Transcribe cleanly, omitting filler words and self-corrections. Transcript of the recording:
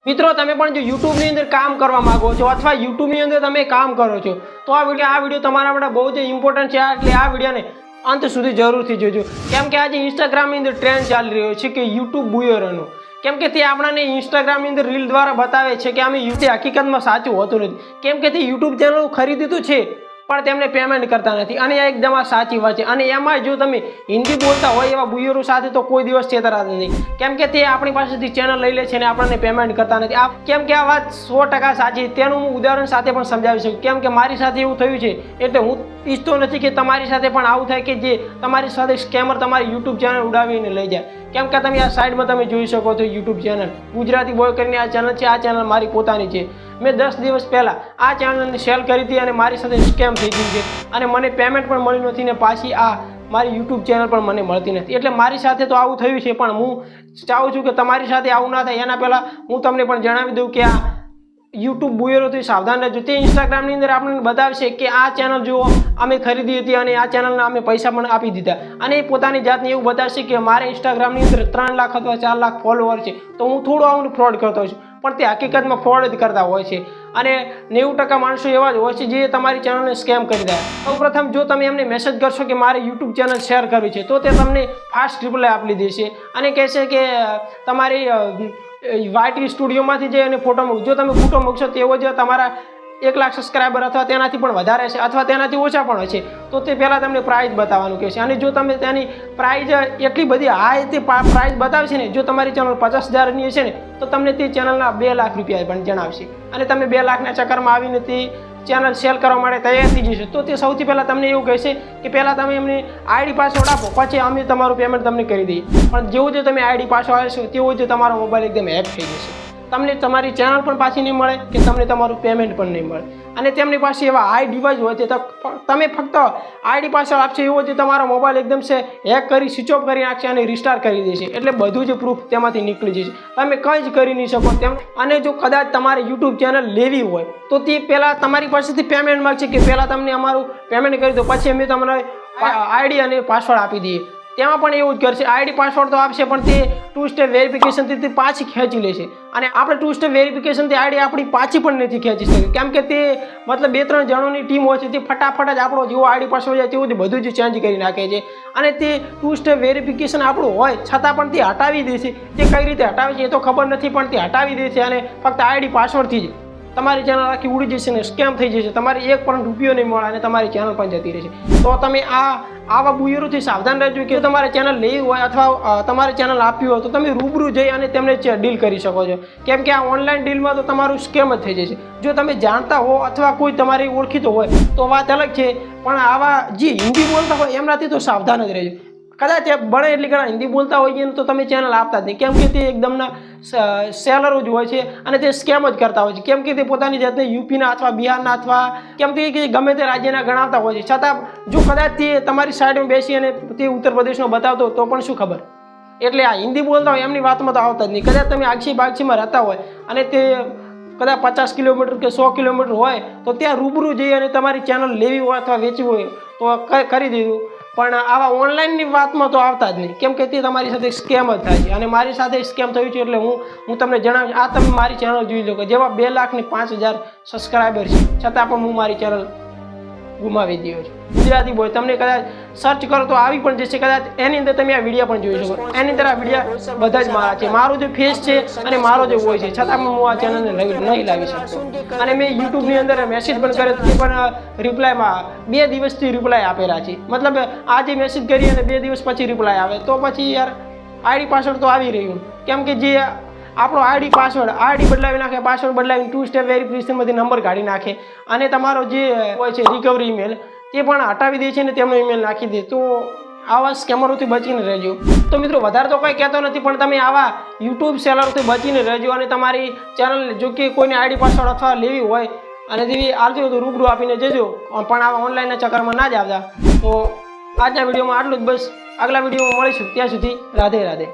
મિત્રો તમે પણ જો YouTube ની અંદર કામ કરવા માંગો છો અથવા YouTube ની અંદર તમે કામ કરો છો તો આ વિડિયો તમારા માટે બહુ જ ઇમ્પોર્ટન્ટ છે એટલે આ વિડિયોને અંત સુધી જરૂરથી જોજો કેમ કે આજે Instagram ની અંદર ટ્રેન્ડ ચાલી રહ્યો છે કે YouTube બુયરોનો કેમ કે તે આપણને Instagram ની અંદર રીલ દ્વારા બતાવે છે કે અમે હકીકતમાં સાચું હોતું નથી કેમ કે તે YouTube ચેનલ ખરીદ્યું છે પણ તેમને પેમેન્ટ કરતા નથી અને આ એકદમ સાચી વાત છે અને એમાં જો તમે હિન્દી બોલતા હોય એવા બુયરો સાથે તો કોઈ દિવસ છેતરાતા નહીં કેમ કે તે આપણી પાસેથી ચેનલ લઈ લે છે અને આપણને પેમેન્ટ કરતા નથી આ કેમ કે આ વાત 100% સાચી તેનું હું ઉદાહરણ સાથે પણ સમજાવી શકું કેમ કે મારી સાથે એવું થયું છે એટલે હું ઈચ્છતો નથી કે તમારી સાથે પણ આવું થાય કે જે તમારી સાથે સ્કેમર તમારી YouTube ચેનલ ઉડાવીને લઈ જાય કેમ કે તમે આ સાઈડમાં તમે જોઈ શકો છો YouTube ચેનલ ગુજરાતી બોય કરીને આ ચેનલ છે આ ચેનલ મારી પોતાની છે મેં 10 દિવસ પહેલાં આ ચેનલને સેલ કરી હતી અને મારી સાથે સ્કેમ થઈ ગયું છે અને મને પેમેન્ટ પણ મળ્યું નથી ને પાછી આ મારી YouTube ચેનલ પણ મને મળતી નથી એટલે મારી સાથે તો આવું થયું છે પણ હું ચાહું છું કે તમારી સાથે આવું ના થાય એના પહેલાં હું તમને પણ જણાવી દઉં કે આ YouTube બુયરોથી સાવધાન રહેજો તે Instagram ની અંદર આપણને બતાવશે કે આ ચેનલ જુઓ અમે ખરીદી હતી અને આ ચેનલના અમે પૈસા પણ આપી દીધા અને એ પોતાની જાતને એવું બતાવશે કે મારે Instagram ની અંદર 3 લાખ અથવા 4 લાખ ફોલોવર છે તો હું થોડું આવું ફ્રોડ કરતો છું પણ તે હકીકતમાં ફ્રોડ જ કરતા હોય છે અને 90% માણસો એવા જ હોય છે જે તમારી ચેનલને સ્કેમ કરી દે સૌપ્રથમ જો તમે એમને મેસેજ કરશો કે મારે YouTube ચેનલ શેર કરવી છે તો તે તમને ફાસ્ટ રિપ્લાય આપી દેશે અને કહેશે કે તમારી YT સ્ટુડિયોમાંથી જઈ અને ફોટો મૂકજો જો તમે ફોટો મૂકશો તેવો જ તમારા 1 લાખ સબસ્ક્રાઈબર અથવા તેનાથી પણ વધારે છે અથવા તેનાથી ઓછા પણ હશે તો તે પહેલાં તમને પ્રાઇઝ બતાવવાનું કહેશે અને જો તમે તેની પ્રાઇઝ એટલી બધી હાઈ તે પ્રાઇઝ બતાવશે ને જો તમારી ચેનલ 50,000ની હશે ને તો તમને તે ચેનલના 2 લાખ રૂપિયા પણ જણાવશે અને તમે 2 લાખના ચક્કરમાં આવીને તે ચેનલ સેલ કરવા માટે તૈયાર થઈ જશે તો તે સૌથી પહેલાં તમને એવું કહેશે કે પહેલાં તમે એમને ID પાસવર્ડ આપો પછી અમે તમારું પેમેન્ટ તમને કરી દઈએ પણ જેવું જે તમે ID પાસવર્ડ આપશો તેવું જ તમારો મોબાઈલ એકદમ હેક થઈ જશે તમને તમારી ચેનલ પણ પાછી નહીં મળે કે તમને તમારું પેમેન્ટ પણ નહીં મળે અને તેમની પાસે એવા હાઈ ડિવાઇસ હોય છે તો તમે ફક્ત ID પાસવર્ડ આપશો એવો જ તમારો મોબાઈલ એકદમ છે હેક કરી સ્વિચ ઓફ કરી નાખશે અને રિસ્ટાર્ટ કરી દેશે એટલે બધું જ પ્રૂફ તેમાંથી નીકળી જશે તમે કંઈ જ કરી નહીં શકો તેમ અને જો કદાચ તમારે YouTube ચેનલ લેવી હોય તો તે પહેલાં તમારી પાસેથી પેમેન્ટ માગશે કે પહેલાં તમને અમારું પેમેન્ટ કરી દો પછી અમે તમને ID અને પાસવર્ડ આપી દઈએ તેમાં પણ એવું જ કરશે ID પાસવર્ડ તો આપશે પણ તે 2 સ્ટેપ વેરિફિકેશનથી તે પાછી ખેંચી લેશે અને આપણે 2 સ્ટેપ વેરિફિકેશનથી ID આપણી પાછી પણ નથી ખેંચી શકતી કેમ કે તે મતલબ 2-3 જણોની ટીમ હોય છે તે ફટાફટ જ આપણો જેવો ID પાસવર્ડ જાય તેવું બધું જ ચેન્જ કરી નાખે છે અને તે 2 સ્ટેપ વેરિફિકેશન આપણું હોય છતાં પણ તે હટાવી દે છે તે કઈ રીતે હટાવે છે એ તો ખબર નથી પણ તે હટાવી દે છે અને ફક્ત ID પાસવર્ડથી જ તમારી ચેનલ આખી ઉડી જશે ને સ્કેમ થઈ જશે તમારી 1 પણ રૂપિયો નહીં મળે અને તમારી ચેનલ પણ જતી રહેશે તો તમે આવા બુયરોથી સાવધાન રહેજો કે તમારે ચેનલ લેવી હોય અથવા તમારે ચેનલ આપવી હોય તો તમે રૂબરૂ જઈ અને તેમને ડીલ કરી શકો છો કેમ કે આ ઓનલાઈન ડીલમાં તો તમારું સ્કેમ જ થઈ જશે જો તમે જાણતા હો અથવા કોઈ તમારી ઓળખીતો હોય તો વાત અલગ છે પણ આવા જે હિન્દી બોલતા હોય એમનાથી તો સાવધાન જ રહેજો કદાચ બને એટલી ઘણા હિન્દી બોલતા હોઈએ તો તમે ચેનલ આપતા જ નહીં કેમ કે તે એકદમના સેલરો જ હોય છે અને તે સ્કેમ જ કરતા હોય છે કેમ કે તે પોતાની જાતને યુપીના અથવા બિહારના અથવા કેમ કે ગમે તે રાજ્યના ગણાવતા હોય છે છતાં જો કદાચ તે તમારી સાઈડમાં બેસી અને તે ઉત્તર પ્રદેશનો બતાવતો તો પણ શું ખબર એટલે આ હિન્દી બોલતા હોય એમની વાતમાં તો આવતા જ નહીં કદાચ તમે બાગશીમાં રહેતા હોય અને તે કદાચ 50 કિલોમીટર કે 100 કિલોમીટર હોય તો ત્યાં રૂબરૂ જઈ અને તમારી ચેનલ લેવી હોય અથવા વેચવી હોય તો કરી દીધું પણ આવા ઓનલાઈનની વાતમાં તો આવતા જ નહીં કેમ કે તે તમારી સાથે સ્કેમ જ થાય છે અને મારી સાથે સ્કેમ થયું છે એટલે હું તમને જણાવીશ આ તમે મારી ચેનલ જોઈ લો કે જેવા 2 લાખ ને 5,000 સબસ્ક્રાઈબર છે છતાં પણ હું મારી ચેનલ ગુમાવી દઉં છું ગુજરાતી બોય તમને કદાચ સર્ચ કરો તો આવી પણ જશે કદાચ એની અંદર તમે આ વિડીયો પણ જોઈ શકો એની અંદર આ વિડીયો બધા જ મારા છે મારો જે ફેસ છે અને મારો જે વોઇસ છે છતાં પણ હું આ ચેનલને નહીં લાવી શકતો અને મેં યુટ્યુબની અંદર મેસેજ પણ કર્યો તે પણ રિપ્લાયમાં 2 દિવસથી રિપ્લાય આપેલા છે મતલબ આજે મેસેજ કરી અને 2 દિવસ પછી રિપ્લાય આવે તો પછી યાર ID પાસવર્ડ તો આવી રહ્યું કેમ કે જે આપણો ID પાસવર્ડ બદલાવી નાખે પાસવર્ડ બદલાવીને 2 સ્ટેપ વેરિફિકેશનમાંથી નંબર કાઢી નાખે અને તમારો જે હોય છે રિકવરી ઈમેલ તે પણ હટાવી દે છે ને તેમનો ઈમેલ નાખી દે તો આવા સ્કેમરોથી બચીને રહેજો તો મિત્રો વધારે તો કંઈ કહેતો નથી પણ તમે આવા YouTube સેલરોથી બચીને રહેજો અને તમારી ચેનલ જો કે કોઈને ID પાસવર્ડ અથવા લેવી હોય અને તેવી આવતી હોય તો રૂબરૂ આપીને જજો પણ આવા ઓનલાઈનના ચક્કરમાં ના જ આવતા તો આજના વિડીયોમાં આટલું જ બસ આગલા વિડીયોમાં મળીશું ત્યાં સુધી રાધે રાધે